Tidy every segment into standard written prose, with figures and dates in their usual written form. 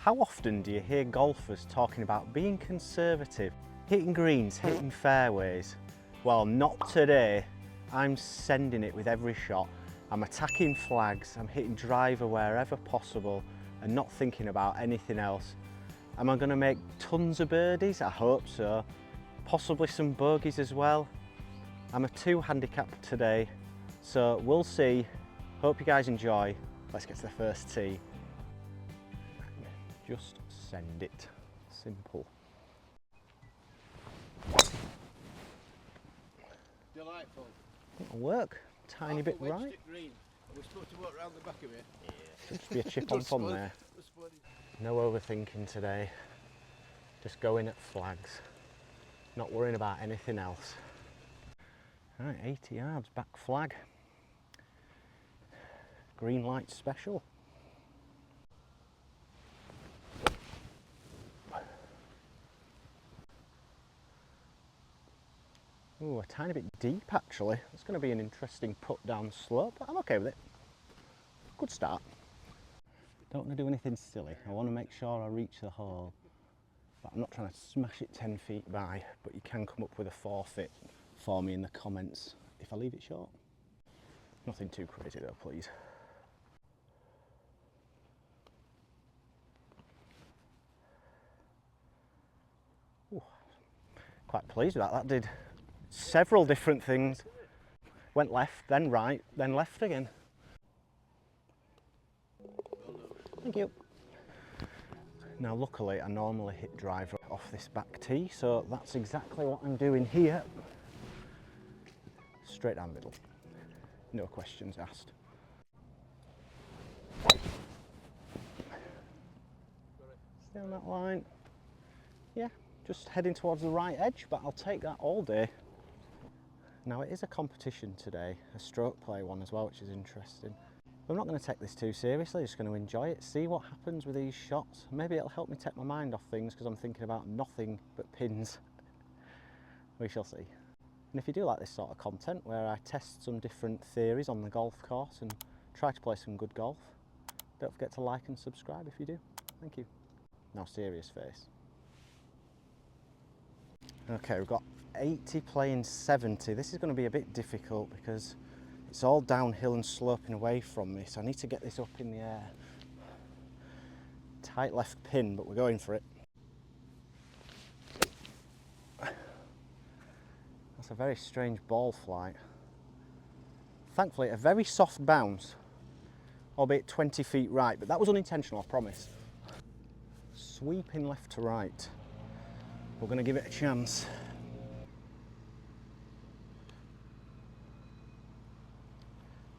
How often do you hear golfers talking about being conservative, hitting greens, hitting fairways? Well, not today. I'm sending it with every shot. I'm attacking flags, I'm hitting driver wherever possible and not thinking about anything else. Am I going to make tons of birdies? I hope so. Possibly some bogeys as well. I'm a 2 handicap today, so we'll see. Hope you guys enjoy. Let's get to the first tee. Just send it. Simple. Delightful. It'll work. Tiny bit right. Green. We're supposed to walk around the back of it. Yeah. Just be a chip on fun there. No overthinking today. Just going at flags. Not worrying about anything else. Right, 80 yards, back flag. Green light special. Ooh, a tiny bit deep actually. It's going to be an interesting put down slope, but I'm okay with it. Good start. Don't want to do anything silly. I want to make sure I reach the hole. But I'm not trying to smash it 10 feet by, but you can come up with a forfeit for me in the comments if I leave it short. Nothing too crazy though, please. Ooh, quite pleased with that. That did several different things. Went left, then right, then left again. Thank you. Now luckily I normally hit driver off this back tee, so that's exactly what I'm doing here. Straight down the middle. No questions asked. Stay on that line. Yeah, just heading towards the right edge, but I'll take that all day. Now it is a competition today, a stroke play one as well, which is interesting. I'm not going to take this too seriously, just going to enjoy it, see what happens with these shots. Maybe it'll help me take my mind off things because I'm thinking about nothing but pins. We shall see. And if you do like this sort of content where I test some different theories on the golf course and try to play some good golf, don't forget to like and subscribe if you do. Thank you. Now serious face. Okay, we've got 80 playing 70. This is going to be a bit difficult because it's all downhill and sloping away from me, so I need to get this up in the air. Tight left pin, but we're going for it. That's a very strange ball flight. Thankfully, a very soft bounce, albeit 20 feet right, but that was unintentional, I promise. Sweeping left to right. We're going to give it a chance.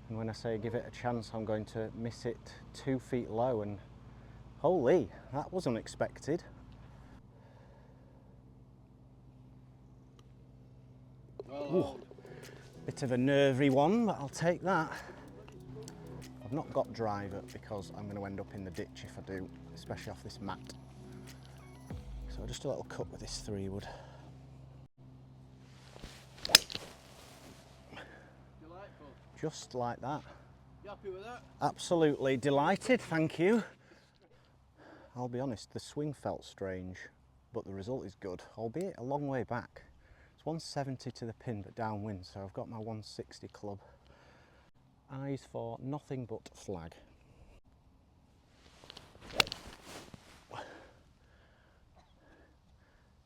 And when I say give it a chance, I'm going to miss it 2 feet low, and holy, that was unexpected. Ooh, bit of a nervy one, but I'll take that. I've not got driver because I'm going to end up in the ditch if I do, especially off this mat. So just a little cut with this 3-wood. Just like that. You happy with that? Absolutely delighted, thank you. I'll be honest, the swing felt strange, but the result is good, albeit a long way back. It's 170 to the pin, but downwind, so I've got my 160 club. Eyes for nothing but flag.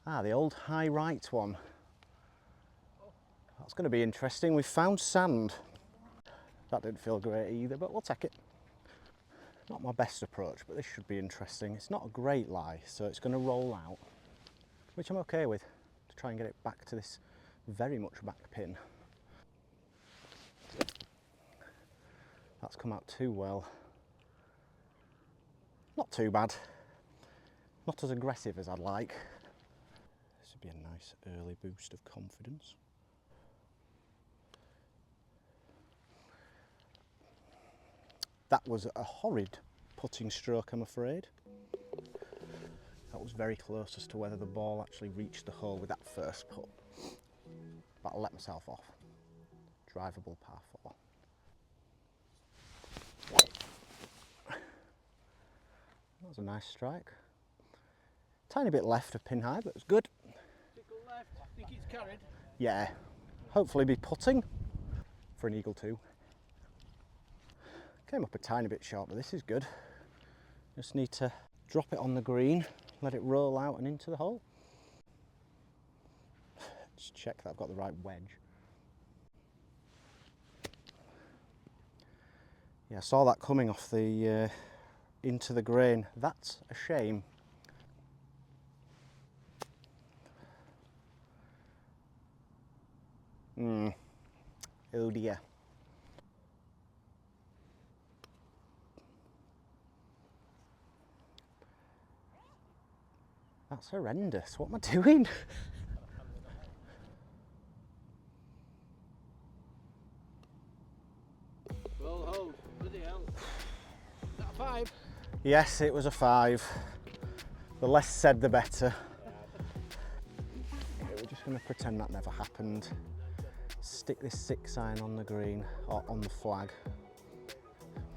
Ah, the old high right one. That's going to be interesting. We've found sand. That didn't feel great either, but we'll take it. Not my best approach, but this should be interesting. It's not a great lie, so it's going to roll out, which I'm okay with, to try and get it back to this very much back pin. That's come out too well. Not too bad. Not as aggressive as I'd like. This would be a nice early boost of confidence. That was a horrid putting stroke, I'm afraid. That was very close as to whether the ball actually reached the hole with that first putt. But I'll let myself off. Drivable par 4. That was a nice strike. Tiny bit left of pin high, but it was good. Tickle left. Think it's carried. Yeah, hopefully be putting for an eagle 2. Came up a tiny bit short, but this is good. Just need to drop it on the green, let it roll out and into the hole. Just check that I've got the right wedge. Yeah, I saw that coming off the into the grain. That's a shame. Oh dear. That's horrendous. What am I doing? Well, hold. Bloody hell. Is that a 5? Yes, it was a 5. The less said, the better. Okay, we're just going to pretend that never happened. Stick this 6 iron on the green, or on the flag.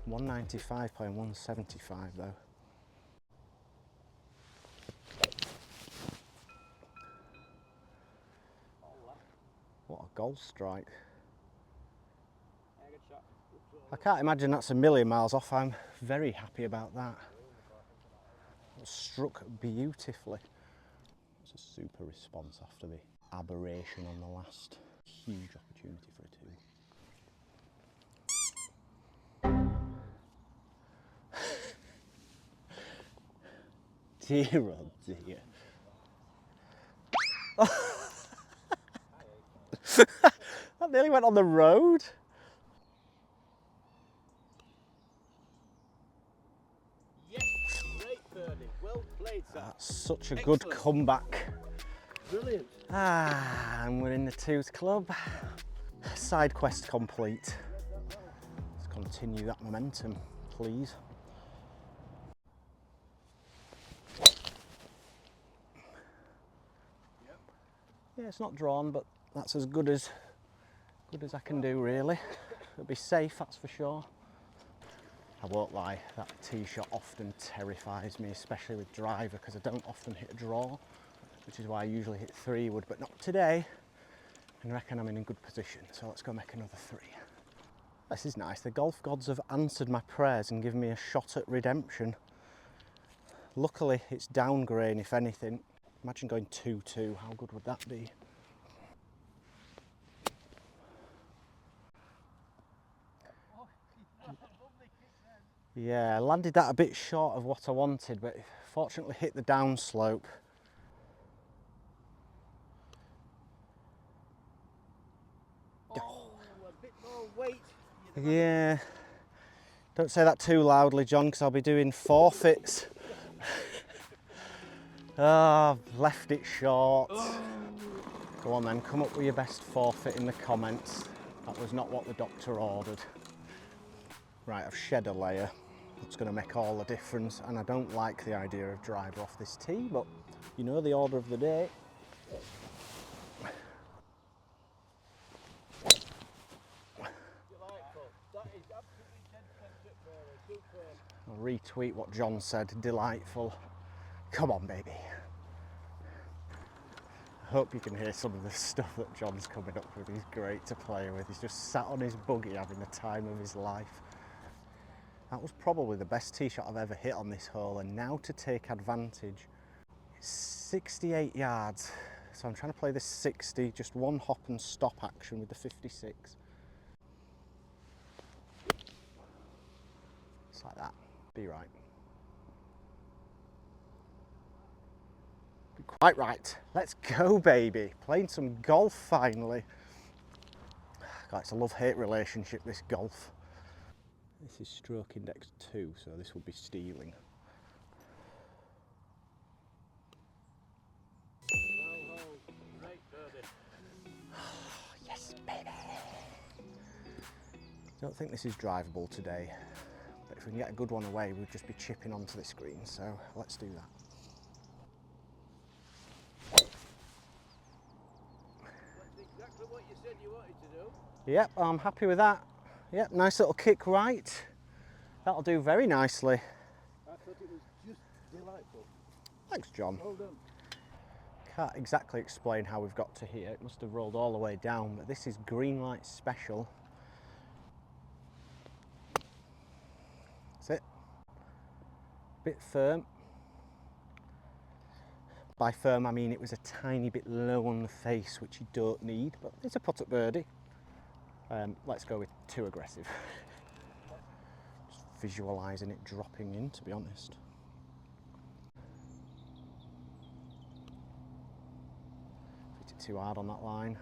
195 playing 175 though. What a golf strike. I can't imagine that's a million miles off. I'm very happy about that. It was struck beautifully. It's a super response after the aberration on the last. Huge opportunity for a 2. Dear oh dear. That nearly went on the road. Yes, great birdie. Well played, sir. That's such a good comeback. Brilliant. And we're in the 2s club. Side quest complete. Let's continue that momentum, please. Yeah, it's not drawn, but that's as good as I can do, really. It'll be safe, that's for sure. I won't lie, that tee shot often terrifies me, especially with driver, because I don't often hit a draw, which is why I usually hit 3-wood, but not today. And I reckon I'm in a good position, so let's go make another 3. This is nice. The golf gods have answered my prayers and given me a shot at redemption. Luckily, it's down grain, if anything. Imagine going 2-2, how good would that be? Yeah, I landed that a bit short of what I wanted, but fortunately hit the downslope. Oh, a bit more weight. Yeah, don't say that too loudly, John, because I'll be doing forfeits. Oh, I've left it short. Go on then, come up with your best forfeit in the comments. That was not what the doctor ordered. Right, I've shed a layer. It's going to make all the difference, and I don't like the idea of driver off this tee, but you know the order of the day. I'll retweet what John said, delightful. Come on, baby. I hope you can hear some of the stuff that John's coming up with. He's great to play with. He's just sat on his buggy having the time of his life. That was probably the best tee shot I've ever hit on this hole, and now to take advantage, it's 68 yards. So I'm trying to play this 60, just one hop and stop action with the 56. Just like that, be right. Be quite right. Let's go, baby. Playing some golf finally. God, it's a love-hate relationship, this golf. This is stroke index 2, so this would be stealing. Great birdie. Yes, baby. Don't think this is drivable today, but if we can get a good one away, we'll just be chipping onto this green, so let's do that. That's exactly what you said you wanted to do. Yep, I'm happy with that. Yep, nice little kick right. That'll do very nicely. I thought it was just Delightful. Thanks, John. Well done. Can't exactly explain how we've got to here. It must have rolled all the way down, but this is green light special. That's it. Bit firm. By firm, I mean it was a tiny bit low on the face, which you don't need, but it's a putt-up birdie. Let's go with too aggressive. Just visualising it dropping in, to be honest. Hit it too hard on that line.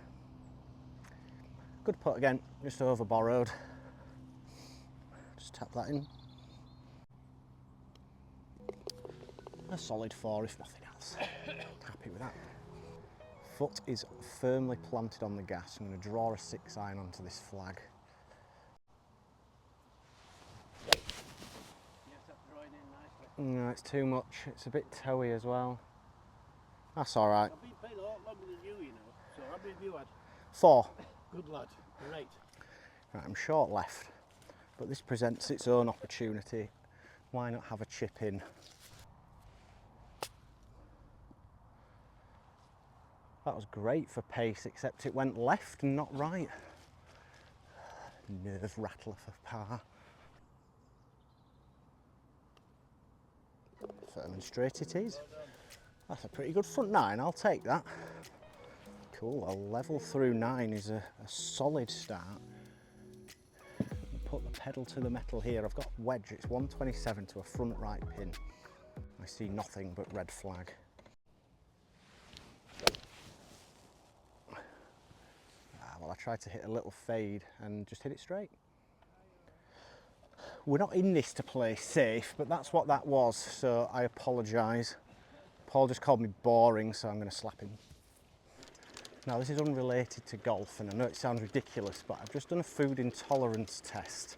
Good putt again, just over borrowed. Just tap that in. A solid 4 if nothing else. Happy with that. Foot is firmly planted on the gas. I'm going to draw a 6 iron onto this flag. Yes, that's drawing in nicely. No, it's too much. It's a bit toey as well. That's all right. I've been playing a lot longer than you know. So how many have you had? 4. Good lad. Great. Right, I'm short left, but this presents its own opportunity. Why not have a chip in? That was great for pace, except it went left and not right. Nerve rattler for par. Firm and straight it is. That's a pretty good front 9, I'll take that. Cool, a level through 9 is a solid start. Put the pedal to the metal here. I've got wedge, it's 127 to a front right pin. I see nothing but red flag. Well, I tried to hit a little fade and just hit it straight. We're not in this to play safe, but that's what that was, so I apologise. Paul just called me boring, so I'm going to slap him. Now, this is unrelated to golf, and I know it sounds ridiculous, but I've just done a food intolerance test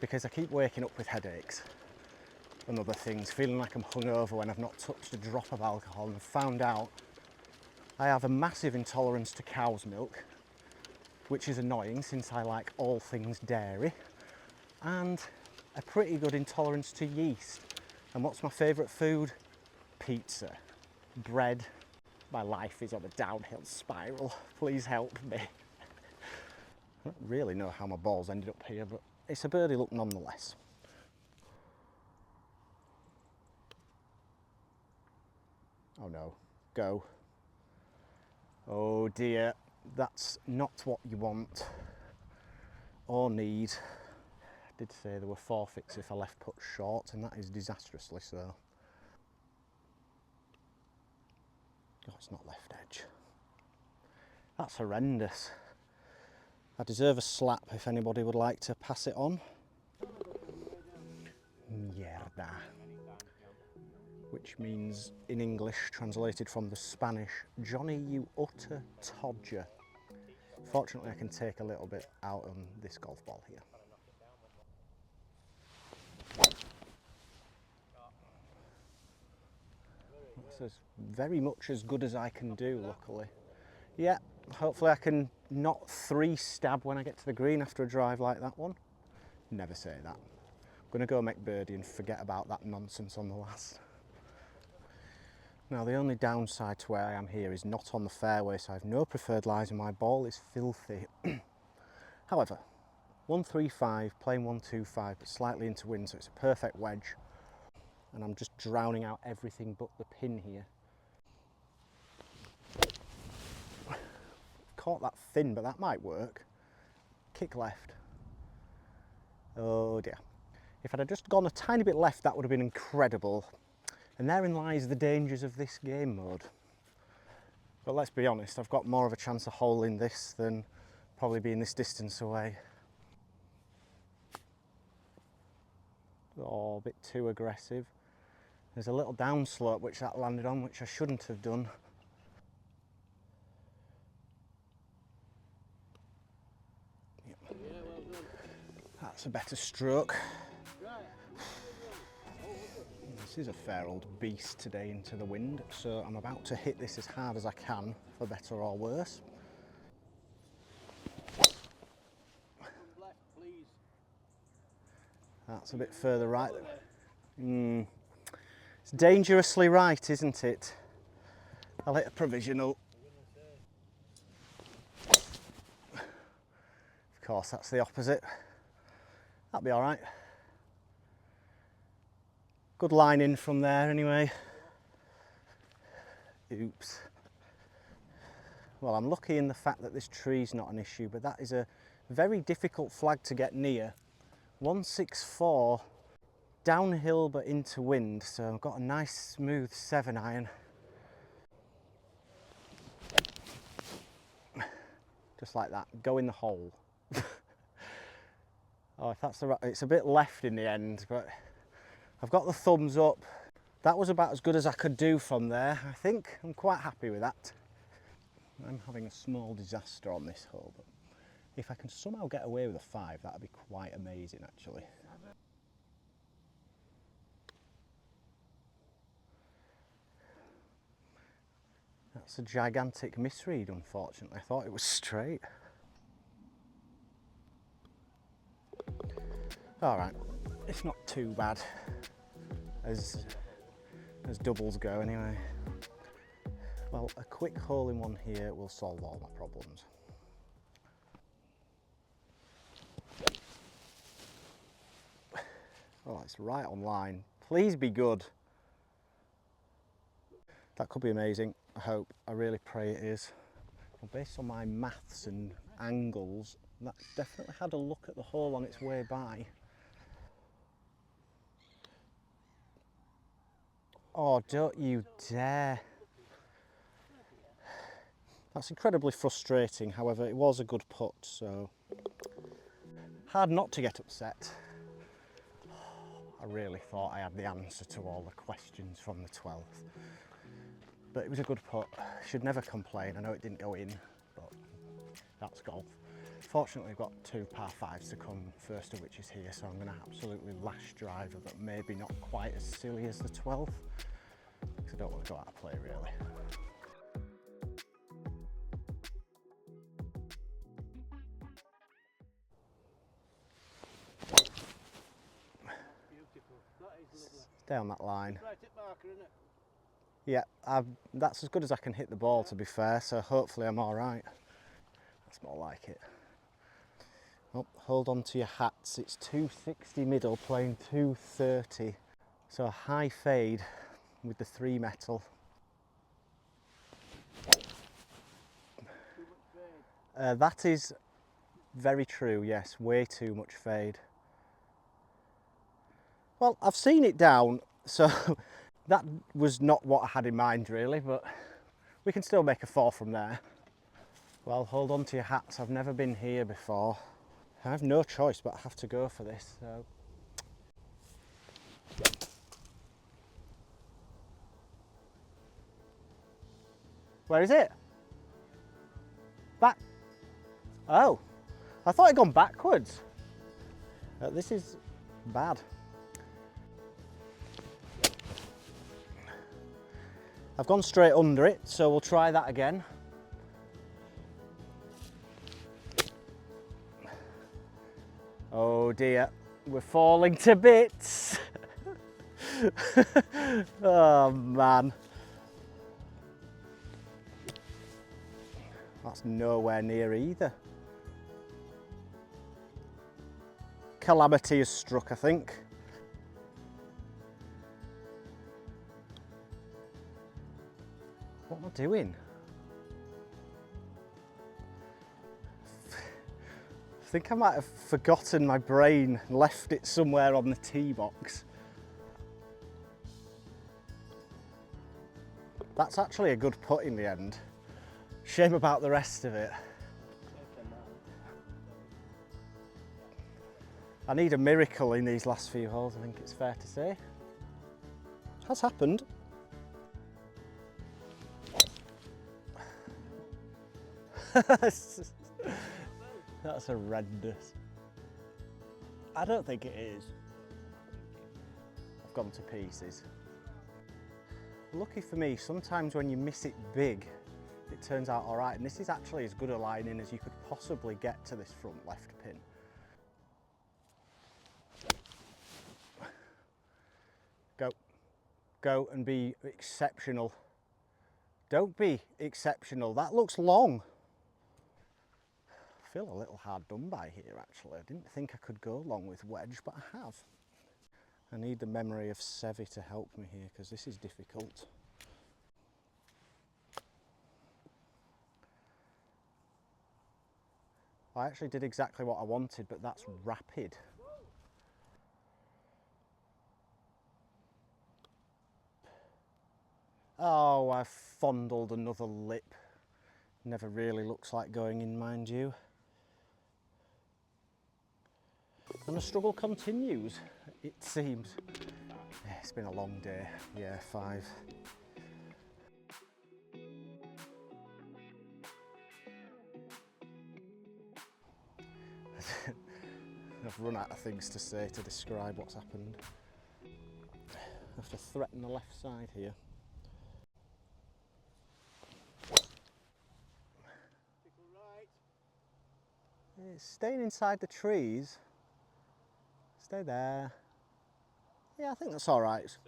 because I keep waking up with headaches and other things, feeling like I'm hungover when I've not touched a drop of alcohol, and I've found out I have a massive intolerance to cow's milk, which is annoying since I like all things dairy, and a pretty good intolerance to yeast. And what's my favourite food? Pizza. Bread. My life is on a downhill spiral. Please help me. I don't really know how my balls ended up here, but it's a birdie look nonetheless. Oh no. Go. Oh dear. That's not what you want or need. I did say there were forfeits if I left put short, and that is disastrously so. Oh, it's not left edge. That's horrendous. I deserve a slap if anybody would like to pass it on. Mierda. Which means, in English, translated from the Spanish, Johnny, you utter todger. Fortunately, I can take a little bit out on this golf ball here. That's very much as good as I can do, luckily. Yeah, hopefully I can not 3-stab when I get to the green after a drive like that one. Never say that. I'm going to go make birdie and forget about that nonsense on the last. Now, the only downside to where I am here is not on the fairway, so I have no preferred lies and my ball is filthy. However, 135, playing 125, but slightly into wind, so it's a perfect wedge. And I'm just drowning out everything but the pin here. Caught that thin, but that might work. Kick left. Oh dear. If I'd have just gone a tiny bit left, that would have been incredible. And therein lies the dangers of this game mode. But let's be honest, I've got more of a chance of holing this than probably being this distance away. Oh, a bit too aggressive. There's a little downslope which that landed on, which I shouldn't have done. Yep. Yeah, well done. That's a better stroke. Right. This is a fair old beast today into the wind, so I'm about to hit this as hard as I can, for better or worse. Left, please. That's a bit further right. It's dangerously right, isn't it? I'll hit a provisional. Of course, that's the opposite. That'll be all right. Good line in from there anyway. Oops. Well, I'm lucky in the fact that this tree's not an issue, but that is a very difficult flag to get near. 164, downhill but into wind, so I've got a nice smooth 7-iron. Just like that, go in the hole. Oh, if that's the right, it's a bit left in the end, but I've got the thumbs up. That was about as good as I could do from there. I think I'm quite happy with that. I'm having a small disaster on this hole, but if I can somehow get away with a 5, that'd be quite amazing actually. That's a gigantic misread, unfortunately. I thought it was straight. All right, it's not too bad as doubles go anyway. Well, a quick hole in one here will solve all my problems. Oh, it's right on line. Please be good. That could be amazing. I hope. I really pray it is. Well, based on my maths and angles, that definitely had a look at the hole on its way by. Oh, don't you dare. That's incredibly frustrating, however, it was a good putt, so hard not to get upset. I really thought I had the answer to all the questions from the 12th. But it was a good putt. Should never complain. I know it didn't go in, but that's golf. Fortunately, we've got 2 par 5s to come, first of which is here, so I'm going to absolutely lash driver, but maybe not quite as silly as the 12th, because I don't want to go out of play really. Stay on that line. Right hit marker, isn't it? Yeah, that's as good as I can hit the ball, to be fair, so hopefully I'm all right. That's more like it. Oh, hold on to your hats. It's 260 middle, playing 230. So a high fade with the 3 metal. That is very true, yes, way too much fade. Well, I've seen it down, so that was not what I had in mind really, but we can still make a 4 from there. Well, hold on to your hats. I've never been here before. I have no choice but I have to go for this, so. Where is it? Back. Oh, I thought I'd gone backwards. This is bad. I've gone straight under it, so we'll try that again. Oh dear, we're falling to bits. Oh man. That's nowhere near either. Calamity has struck, I think. What am I doing? I think I might have forgotten my brain and left it somewhere on the tee box. That's actually a good putt in the end. Shame about the rest of it. I need a miracle in these last few holes, I think it's fair to say. Has happened. That's horrendous. I don't think it is. I've gone to pieces. Lucky for me, sometimes when you miss it big, it turns out all right, and this is actually as good a line in as you could possibly get to this front left pin. Go. go and be exceptional. Don't be exceptional. That looks long. I feel a little hard done by here actually. I didn't think I could go long with wedge, but I have. I need the memory of Sevi to help me here because this is difficult. I actually did exactly what I wanted, but that's rapid. Oh, I've fondled another lip. Never really looks like going in, mind you. And the struggle continues, it seems. Yeah, it's been a long day. Yeah, 5. I've run out of things to say to describe what's happened. I have to threaten the left side here. It's staying inside the trees. Stay there. Yeah, I think that's all right. It's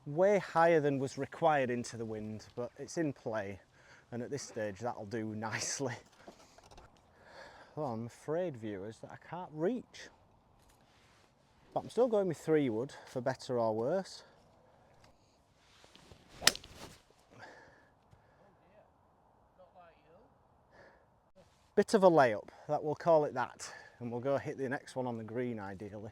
way higher than was required into the wind, but it's in play. And at this stage, that'll do nicely. Well, I'm afraid, viewers, that I can't reach. But I'm still going with 3 wood, for better or worse. Bit of a layup, that we'll call it that. And we'll go hit the next one on the green, ideally.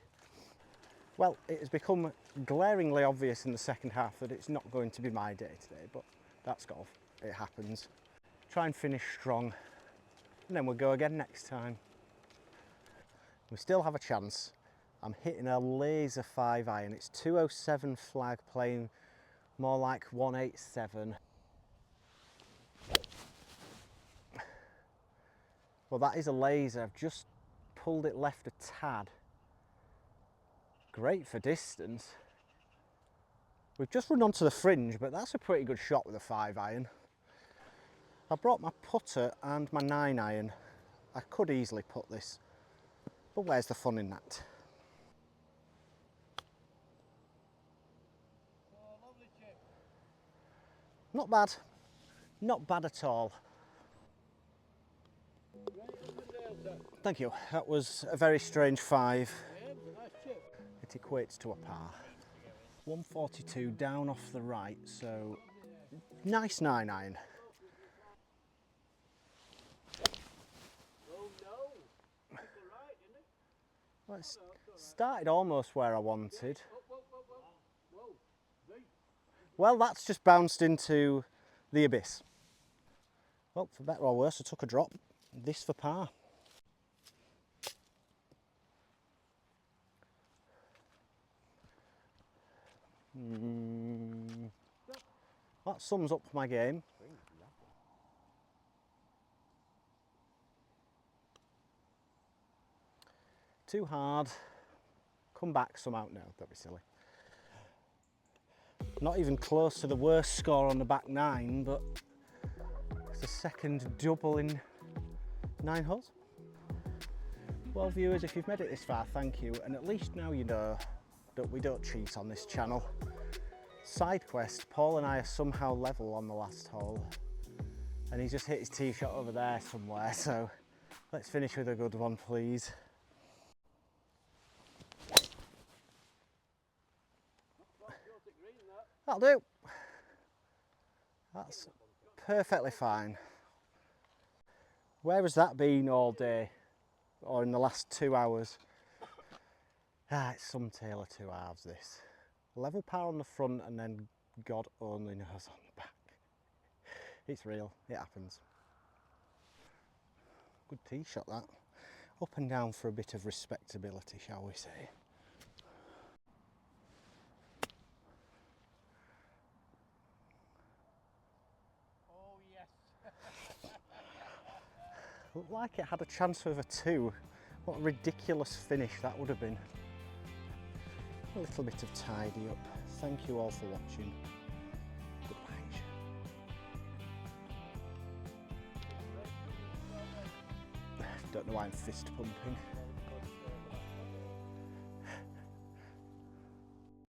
Well, it has become glaringly obvious in the second half that it's not going to be my day today, but that's golf. It happens. Try and finish strong, and then we'll go again next time. We still have a chance. I'm hitting a laser 5 iron. It's 207 flag, playing more like 187. Well, that is a laser. I've just pulled it left a tad. Great for distance. We've just run onto the fringe, but that's a pretty good shot with a 5 iron. I brought my putter and my 9 iron. I could easily put this, but where's the fun in that? Not bad. Not bad at all. Thank you. That was a very strange 5. It equates to a par. 142 down off the right, so nice 9 iron. Well, it started almost where I wanted. Well, that's just bounced into the abyss. Well, for better or worse, I took a drop. This for par. That sums up my game. Too hard. Come back somehow. No, don't be silly. Not even close to the worst score on the back 9, but it's the second double in 9 holes. Well, viewers, if you've made it this far, thank you. And at least now you know that we don't cheat on this channel. Side quest, Paul and I are somehow level on the last hole. And he's just hit his tee shot over there somewhere, so let's finish with a good one, please. That'll do. That's perfectly fine. Where has that been all day? Or in the last 2 hours? Ah, it's some tale of 2 halves, this. Level par on the front and then God only knows on the back. It's real, it happens. Good tee shot, that. Up and down for a bit of respectability, shall we say. Oh yes. Looked like it had a chance of a 2. What a ridiculous finish that would have been. A little bit of tidy up. Thank you all for watching. Goodbye. Don't know why I'm fist pumping.